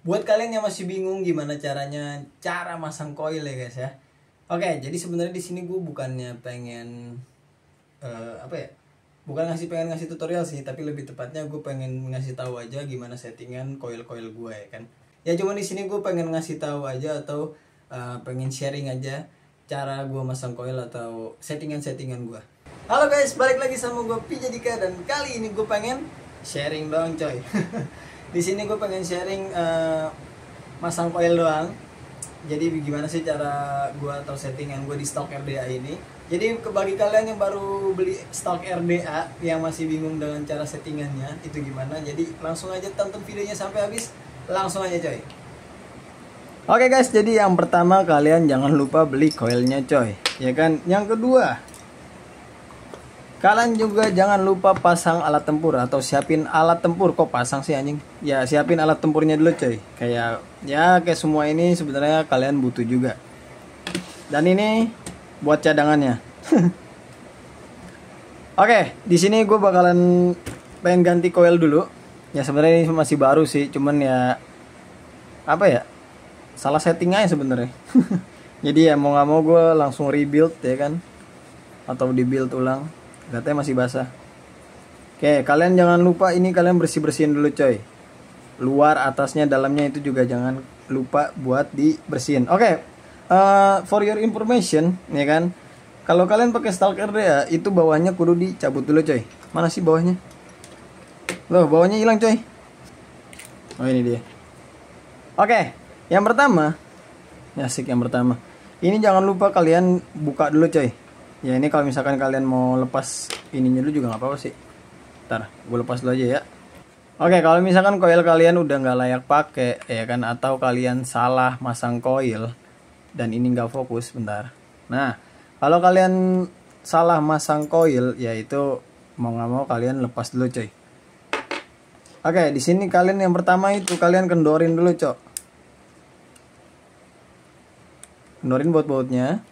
Buat kalian yang masih bingung gimana cara masang coil ya guys ya. Oke, jadi sebenarnya di sini gue bukannya pengen apa ya? Pengen ngasih tutorial sih, tapi lebih tepatnya gue pengen ngasih tahu aja gimana settingan coil-coil gue ya kan. Ya cuma di sini gue pengen ngasih tahu aja atau pengen sharing aja cara gue masang coil atau settingan-settingan gue. Halo guys, balik lagi sama gue Pijadika dan kali ini gue pengen sharing doang coy. Di sini gue pengen sharing masang coil doang. Jadi gimana sih cara gue atau settingan gue di stalk RDA ini. Jadi bagi kalian yang baru beli stalk RDA yang masih bingung dengan cara settingannya itu gimana, jadi langsung aja tonton videonya sampai habis. Langsung aja coy. Oke guys, jadi yang pertama kalian jangan lupa beli coilnya coy, ya kan. Yang kedua, kalian juga jangan lupa pasang alat tempur atau siapin alat tempur. Kok pasang sih anjing? Ya siapin alat tempurnya dulu coy. Kayak semua ini sebenarnya kalian butuh juga. Dan ini buat cadangannya. Oke, di sini gue bakalan pengen ganti coil dulu. Ya sebenarnya ini masih baru sih, cuman ya apa ya? Salah setting aja sebenarnya. Jadi ya mau nggak mau gue langsung rebuild ya kan, atau dibuild ulang. Katanya masih basah. Oke, kalian jangan lupa ini kalian bersih-bersihin dulu coy. Luar, atasnya, dalamnya itu juga jangan lupa buat dibersihin. Oke. For your information, ya kan. Kalau kalian pakai stalk RDA itu bawahnya kudu dicabut dulu coy. Mana sih bawahnya? Loh, bawahnya hilang coy. Oh, ini dia. Oke, yang pertama. Asik yang pertama. Ini jangan lupa kalian buka dulu coy. Ya ini kalau misalkan kalian mau lepas ininya dulu juga nggak apa-apa sih. Ntar gue lepas dulu aja ya. Oke, kalau misalkan coil kalian udah nggak layak pakai ya kan, atau kalian salah masang coil dan ini nggak fokus, bentar. Nah, kalau kalian salah masang coil, ya itu mau nggak mau kalian lepas dulu coy. Oke, di sini kalian yang pertama itu kalian kendorin dulu cok. Kendorin baut-bautnya.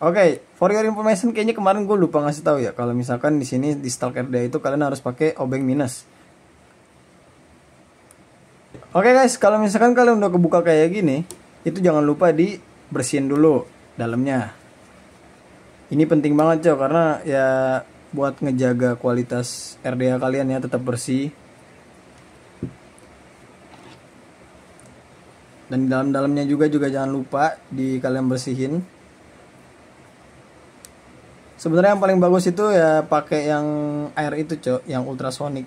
Oke, for your information, kayaknya kemarin gue lupa ngasih tahu ya. Kalau misalkan di sini di stalk RDA itu kalian harus pakai obeng minus. Oke guys, kalau misalkan kalian udah kebuka kayak gini, itu jangan lupa dibersihin dulu dalamnya. Ini penting banget cok, karena ya buat ngejaga kualitas RDA kalian ya tetap bersih. Dan dalam-dalamnya juga jangan lupa kalian bersihin. Sebenarnya yang paling bagus itu ya pakai yang air itu cok, yang ultrasonic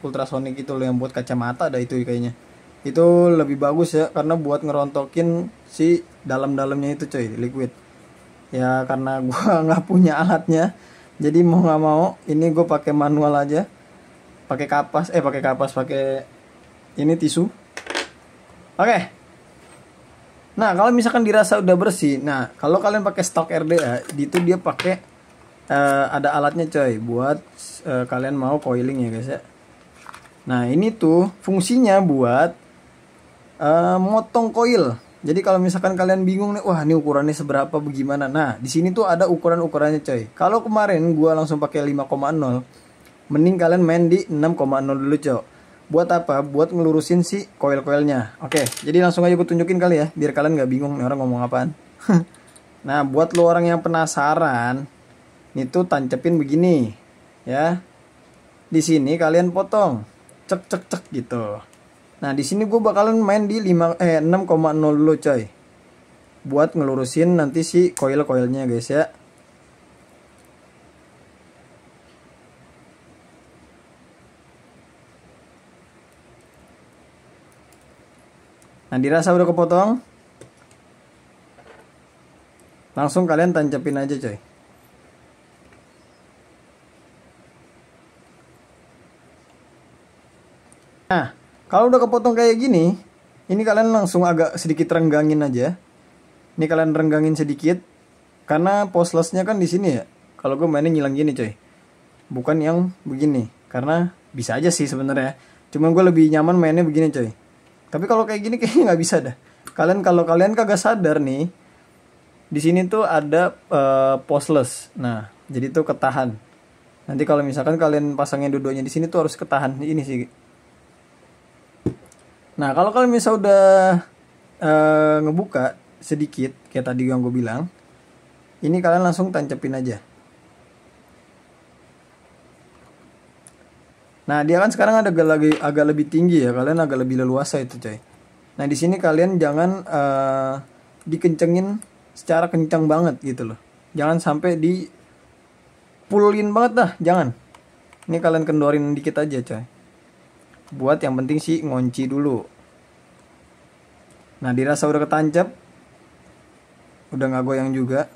itu loh, yang buat kacamata ada itu kayaknya. Itu lebih bagus ya, karena buat ngerontokin si dalam-dalamnya itu coy, liquid. Ya karena gua nggak punya alatnya, jadi mau nggak mau ini gue pakai manual aja, pakai kapas, pakai ini tisu. Oke. Nah kalau misalkan dirasa udah bersih, nah kalau kalian pakai stalk RDA, itu dia pakai ada alatnya coy, buat kalian mau coiling ya guys ya. Nah ini tuh fungsinya buat motong coil. Jadi kalau misalkan kalian bingung nih, wah ini ukurannya seberapa bagaimana? Nah, di sini tuh ada ukuran-ukurannya coy. Kalau kemarin gua langsung pakai 5,0, mending kalian main di 6,0 dulu coy. Buat apa? Buat ngelurusin si coil-coilnya. Oke, jadi langsung aja gue tunjukin kali ya, biar kalian nggak bingung nih orang ngomong apaan. Nah, buat lo orang yang penasaran, itu tancepin begini, ya. Di sini kalian potong, cek gitu. Nah di sini gue bakalan main di 6,0 dulu coy, buat ngelurusin nanti si coilnya guys ya. Nah dirasa udah kepotong, langsung kalian tancapin aja coy. Nah kalau udah kepotong kayak gini, ini kalian langsung agak sedikit renggangin aja. Ini kalian renggangin sedikit, karena postlessnya kan di sini ya. Kalau gue mainnya nyilang gini coy, bukan yang begini. Karena bisa aja sih sebenarnya, cuman gue lebih nyaman mainnya begini coy. Tapi kalau kayak gini kayaknya nggak bisa dah. Kalau kalian kagak sadar nih, di sini tuh ada postless. Nah, jadi tuh ketahan. Nanti kalau misalkan kalian pasangnya dua-duanya di sini tuh harus ketahan. Ini sih. Nah kalau kalian misalnya udah ngebuka sedikit kayak tadi yang gue bilang, ini kalian langsung tancepin aja. Nah dia kan sekarang ada agak lebih tinggi ya, kalian agak lebih leluasa itu coy. Nah di sini kalian jangan dikencengin secara kencang banget gitu loh, jangan sampai di pullin banget dah, jangan. Ini kalian kendorin dikit aja coy, buat yang penting sih ngunci dulu. Nah dirasa udah ketancap, udah nggak goyang juga,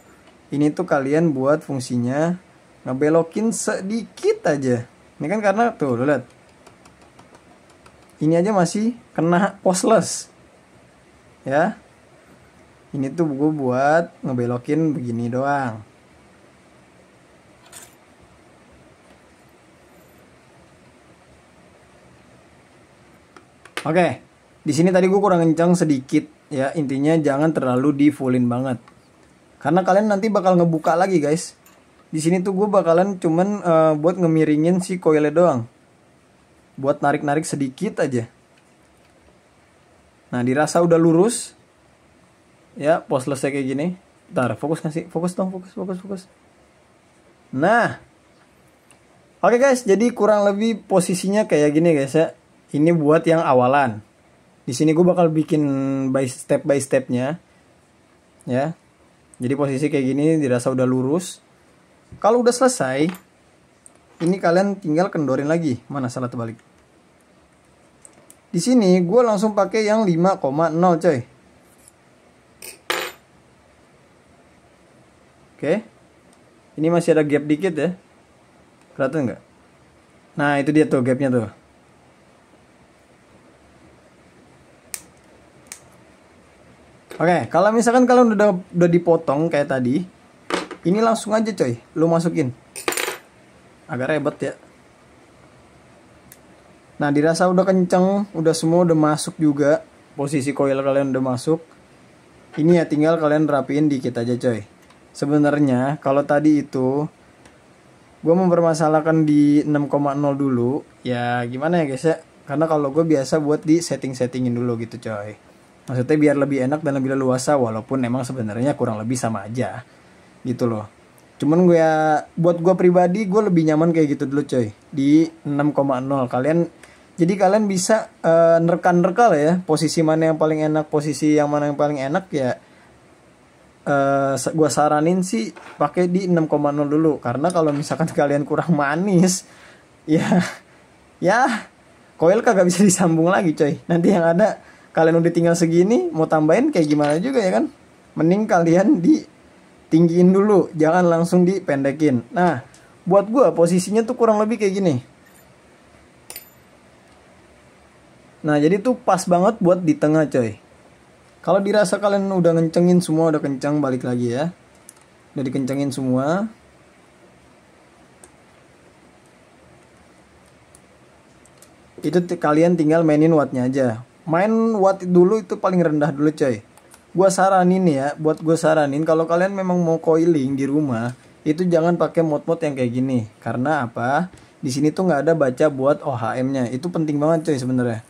ini tuh kalian buat fungsinya ngebelokin sedikit aja. Ini kan karena tuh lo lihat, ini aja masih kena postless ya. Ini tuh gue buat ngebelokin begini doang. Oke, di sini tadi gue kurang kencang sedikit ya. Intinya jangan terlalu di fullin banget, karena kalian nanti bakal ngebuka lagi guys. Di sini tuh gue bakalan cuman buat ngemiringin si coilnya doang, buat narik-narik sedikit aja. Nah dirasa udah lurus ya, postlessnya kayak gini. Ntar fokus ngasih, fokus dong, fokus. Nah, oke guys, jadi kurang lebih posisinya kayak gini guys ya. Ini buat yang awalan. Di sini gue bakal bikin by stepnya, ya. Jadi posisi kayak gini dirasa udah lurus. Kalau udah selesai, ini kalian tinggal kendorin lagi. Mana salah terbalik. Di sini gue langsung pakai yang 5,0 coy. Oke. Ini masih ada gap dikit ya. Kelihatan nggak? Nah itu dia tuh gapnya tuh. Oke, kalau misalkan kalian udah dipotong kayak tadi, ini langsung aja coy, lu masukin. Agak ribet ya. Nah, dirasa udah kenceng, udah semua udah masuk juga, posisi coil kalian udah masuk. Ini ya tinggal kalian rapiin dikit aja coy. Sebenarnya kalau tadi itu gue mempermasalahkan di 6,0 dulu, ya gimana ya guys ya? Karena kalau gue biasa buat di settingin dulu gitu coy. Maksudnya biar lebih enak dan lebih leluasa, walaupun emang sebenarnya kurang lebih sama aja gitu loh. Cuman gue ya, buat gue pribadi gue lebih nyaman kayak gitu dulu coy, di 6,0. Jadi kalian bisa nerka-nerka lah ya, posisi mana yang paling enak, posisi yang mana yang paling enak ya. Gue saranin sih pakai di 6,0 dulu, karena kalau misalkan kalian kurang manis ya coil kagak bisa disambung lagi coy. Nanti yang ada kalian udah tinggal segini, mau tambahin kayak gimana juga ya kan. Mending kalian ditinggiin dulu, jangan langsung dipendekin. Nah buat gue posisinya tuh kurang lebih kayak gini. Nah jadi tuh pas banget buat di tengah coy. Kalau dirasa kalian udah ngencengin semua, udah kencang, balik lagi ya. Udah dikencengin semua. Itu kalian tinggal mainin wattnya aja. Main watt dulu itu paling rendah dulu coy. Gua saranin ya, buat gue saranin kalau kalian memang mau coiling di rumah, itu jangan pakai mode-mode yang kayak gini. Karena apa? Di sini tuh nggak ada baca buat OHM-nya. Itu penting banget coy sebenarnya.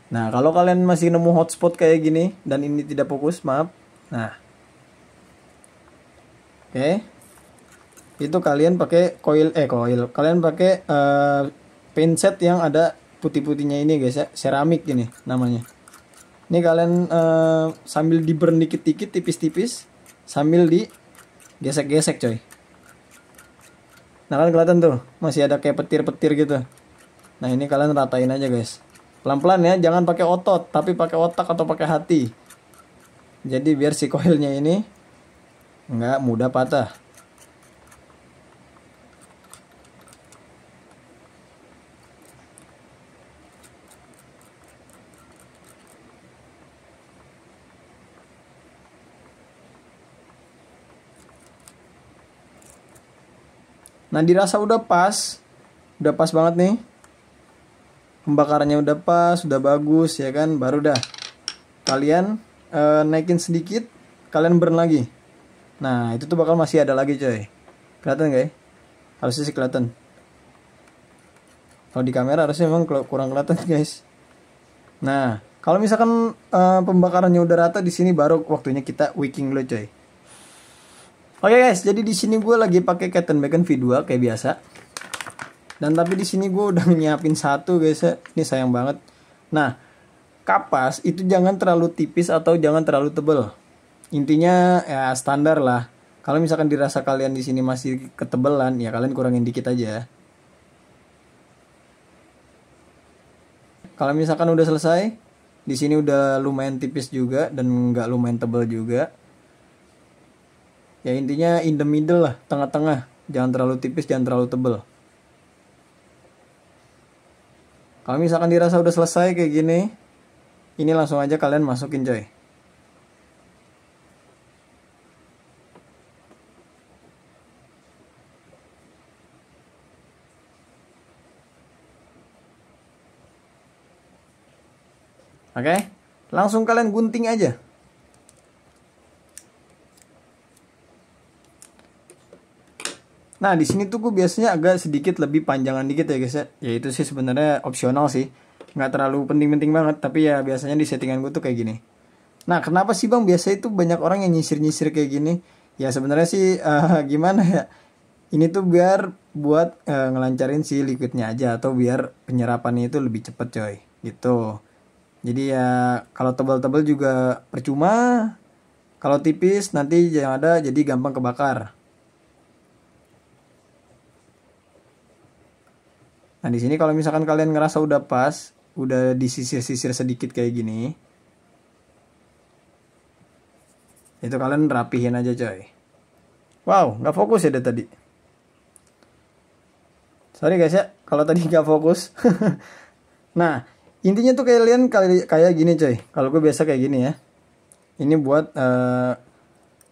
Nah, kalau kalian masih nemu hotspot kayak gini dan ini tidak fokus, maaf. Nah. Oke. Itu kalian pakai coil. Kalian pakai pinset yang ada putih-putihnya ini guys ya, seramik ini namanya. Ini kalian sambil di burn dikit-dikit, tipis-tipis, sambil di gesek-gesek coy. Nah kan kelihatan tuh masih ada kayak petir-petir gitu. Nah ini kalian ratain aja guys, pelan-pelan ya, jangan pakai otot tapi pakai otak atau pakai hati. Jadi biar si coilnya ini nggak mudah patah. Nah dirasa udah pas banget nih, pembakarannya udah pas, udah bagus ya kan, baru dah kalian naikin sedikit, kalian burn lagi. Nah itu tuh bakal masih ada lagi coy, kelihatan gak ya? Harusnya sih kelihatan. Kalau di kamera harusnya memang kurang kelihatan guys. Nah, kalau misalkan pembakarannya udah rata di sini baru waktunya kita wicking dulu coy. Oke guys, jadi di sini gue lagi pakai Cotton Bacon V2 kayak biasa. Dan tapi di sini gue udah nyiapin satu guys ya. Ini sayang banget. Nah, kapas itu jangan terlalu tipis atau jangan terlalu tebal. Intinya ya standar lah. Kalau misalkan dirasa kalian di sini masih ketebalan, ya kalian kurangin dikit aja. Kalau misalkan udah selesai, di sini udah lumayan tipis juga dan nggak lumayan tebal juga. Ya intinya in the middle lah, tengah-tengah. Jangan terlalu tipis, jangan terlalu tebal. Kalau misalkan dirasa udah selesai kayak gini, ini langsung aja kalian masukin coy. Oke, langsung kalian gunting aja. Nah, di sini tuh gue biasanya agak sedikit lebih panjangan dikit ya guys ya. Ya itu sih sebenarnya opsional sih. Nggak terlalu penting-penting banget, tapi ya biasanya di settingan gue tuh kayak gini. Nah, kenapa sih Bang biasa itu banyak orang yang nyisir-nyisir kayak gini? Ya sebenarnya sih gimana ya? Ini tuh biar buat ngelancarin si liquidnya aja atau biar penyerapannya itu lebih cepet coy. Gitu. Jadi ya kalau tebal-tebal juga percuma. Kalau tipis nanti yang ada jadi gampang kebakar. Nah di sini kalau misalkan kalian ngerasa udah pas, udah disisir-sisir sedikit kayak gini, itu kalian rapihin aja coy. Wow, nggak fokus ya dari tadi. Sorry guys ya, kalau tadi nggak fokus. Nah intinya tuh kalian kayak gini coy. Kalau gue biasa kayak gini ya. Ini buat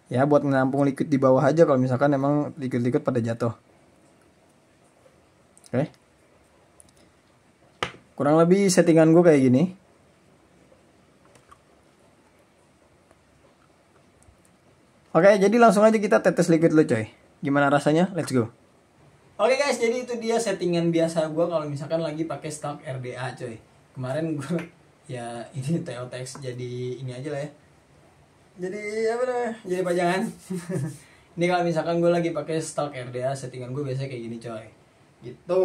ya buat menampung liquid di bawah aja kalau misalkan emang liquid-liquid pada jatuh. Oke. Kurang lebih settingan gue kayak gini. Oke, jadi langsung aja kita tetes liquid dulu coy. Gimana rasanya? Let's go. Oke guys, jadi itu dia settingan biasa gue kalau misalkan lagi pakai stock RDA coy. Kemarin gue ya ini TOTX jadi ini aja lah ya. Jadi apa namanya? Jadi pajangan. Ini kalau misalkan gue lagi pakai stock RDA, settingan gue biasanya kayak gini coy. Gitu.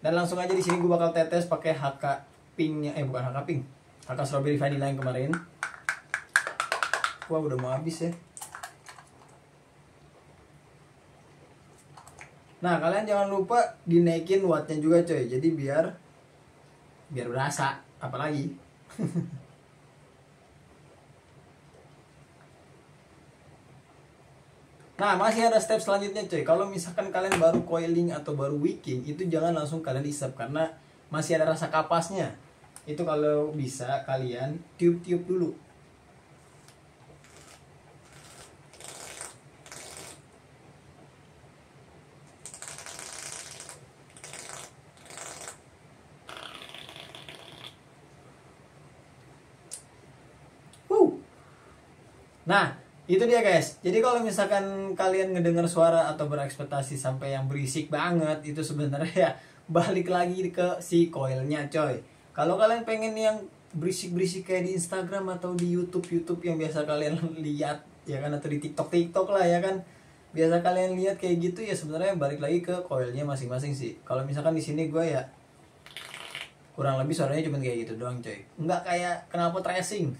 Dan langsung aja di sini gue bakal tetes pakai HK Pinknya, bukan HK Pink, HK Strawberry Vanilla yang kemarin. Wah udah mau habis ya. Nah kalian jangan lupa dinaikin wattnya juga coy. Jadi biar berasa, apalagi. Nah masih ada step selanjutnya coy. Kalau misalkan kalian baru coiling atau baru wicking, itu jangan langsung kalian isap karena masih ada rasa kapasnya. Itu kalau bisa kalian tiup-tiup dulu. Nah itu dia guys. Jadi kalau misalkan kalian ngedengar suara atau berekspektasi sampai yang berisik banget, itu sebenarnya ya balik lagi ke si coilnya coy. Kalau kalian pengen yang berisik-berisik kayak di Instagram atau di YouTube yang biasa kalian lihat ya kan, atau di TikTok lah ya kan, biasa kalian lihat kayak gitu, ya sebenarnya balik lagi ke coilnya masing-masing sih. Kalau misalkan di sini gue ya kurang lebih suaranya cuma kayak gitu doang coy. Nggak kayak knalpot racing.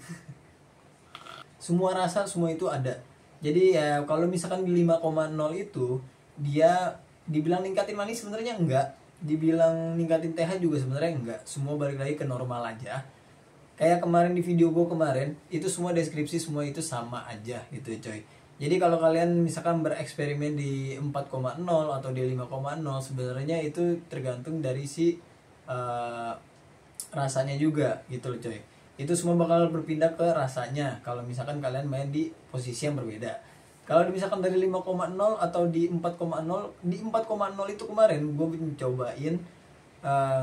Semua rasa semua itu ada. Jadi ya kalau misalkan di 5,0 itu dia dibilang ningkatin manis sebenarnya enggak, dibilang ningkatin TH juga sebenarnya enggak. Semua balik lagi ke normal aja. Kayak kemarin di video gue kemarin, itu semua deskripsi semua itu sama aja gitu coy. Jadi kalau kalian misalkan bereksperimen di 4,0 atau di 5,0, sebenarnya itu tergantung dari si rasanya juga gitu loh coy. Itu semua bakal berpindah ke rasanya kalau misalkan kalian main di posisi yang berbeda. Kalau misalkan dari 5,0 atau di 4,0, di 4,0 itu kemarin gue mencobain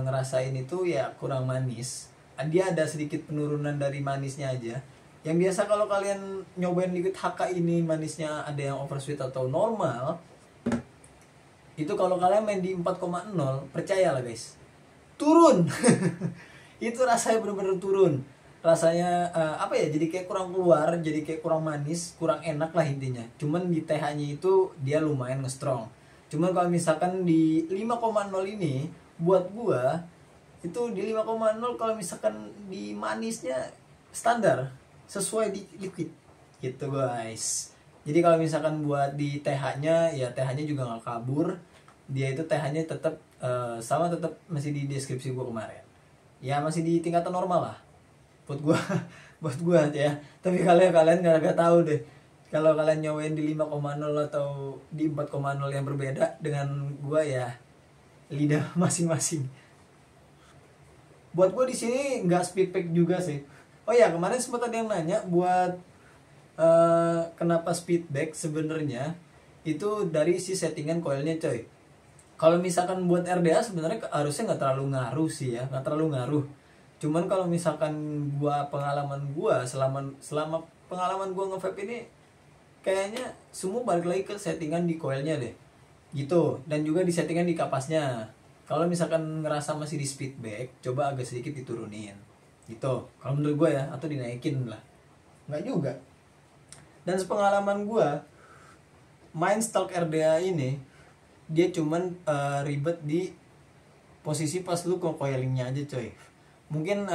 ngerasain itu ya kurang manis. Dia ada sedikit penurunan dari manisnya aja. Yang biasa kalau kalian nyobain liquid HK ini manisnya ada yang oversweet atau normal, itu kalau kalian main di 4,0 percayalah guys, turun. Itu rasanya bener-bener turun. Rasanya apa ya, jadi kayak kurang keluar, jadi kayak kurang manis, kurang enak lah intinya. Cuman di TH-nya itu dia lumayan nge-strong. Cuman kalau misalkan di 5,0 ini buat gua itu di 5,0 kalau misalkan di manisnya standar sesuai di liquid gitu guys. Jadi kalau misalkan buat di TH-nya ya TH-nya juga nggak kabur. Dia itu TH-nya tetap sama, tetap masih di deskripsi gua kemarin. Ya masih di tingkatan normal lah buat gua buat gua ya. Tapi kalian nggak tahu deh kalau kalian nyobain di 5,0 atau di 4,0 yang berbeda dengan gua ya, lidah masing-masing. Buat gue di sini nggak speed pack juga sih. Oh ya, kemarin sempat ada yang nanya buat kenapa speed back. Sebenarnya itu dari si settingan coilnya coy. Kalau misalkan buat RDA sebenarnya harusnya nggak terlalu ngaruh sih ya, nggak terlalu ngaruh. Cuman kalau misalkan pengalaman gua selama pengalaman gua nge-vape ini, kayaknya semua balik lagi ke settingan di coilnya deh gitu, dan juga di settingan di kapasnya. Kalau misalkan ngerasa masih di speedback, coba agak sedikit diturunin gitu kalau menurut gue ya, atau dinaikin lah, nggak juga. Dan sepengalaman gue main stock RDA ini, dia cuman ribet di posisi pas lu coilingnya aja coy. Mungkin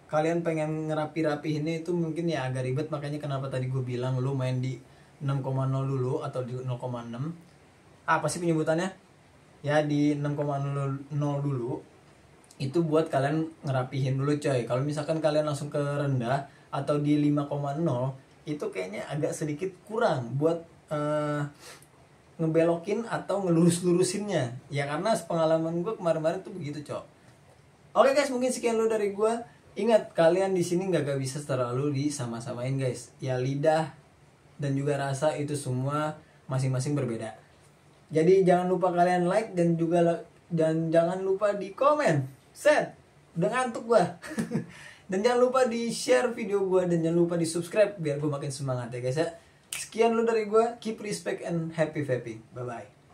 kalian pengen ngerapi-rapi ini itu mungkin ya agak ribet, makanya kenapa tadi gue bilang lu main di 6,0 dulu atau di 0,6. Apa sih penyebutannya? Ya di 6,0 dulu. Itu buat kalian ngerapihin dulu coy. Kalau misalkan kalian langsung ke rendah atau di 5,0, itu kayaknya agak sedikit kurang buat ngebelokin atau ngelurus-lurusinnya. Ya karena pengalaman gue kemarin-kemarin tuh begitu cok. Oke guys, mungkin sekian dulu dari gue. Ingat, kalian di sini nggak bisa terlalu disama-samain guys. Ya lidah dan juga rasa itu semua masing-masing berbeda. Jadi jangan lupa kalian like dan jangan lupa di komen. Set, udah ngantuk gua. Dan jangan lupa di share video gua dan jangan lupa di subscribe biar gua makin semangat ya guys ya. Sekian dulu dari gua. Keep respect and happy vaping. Bye bye.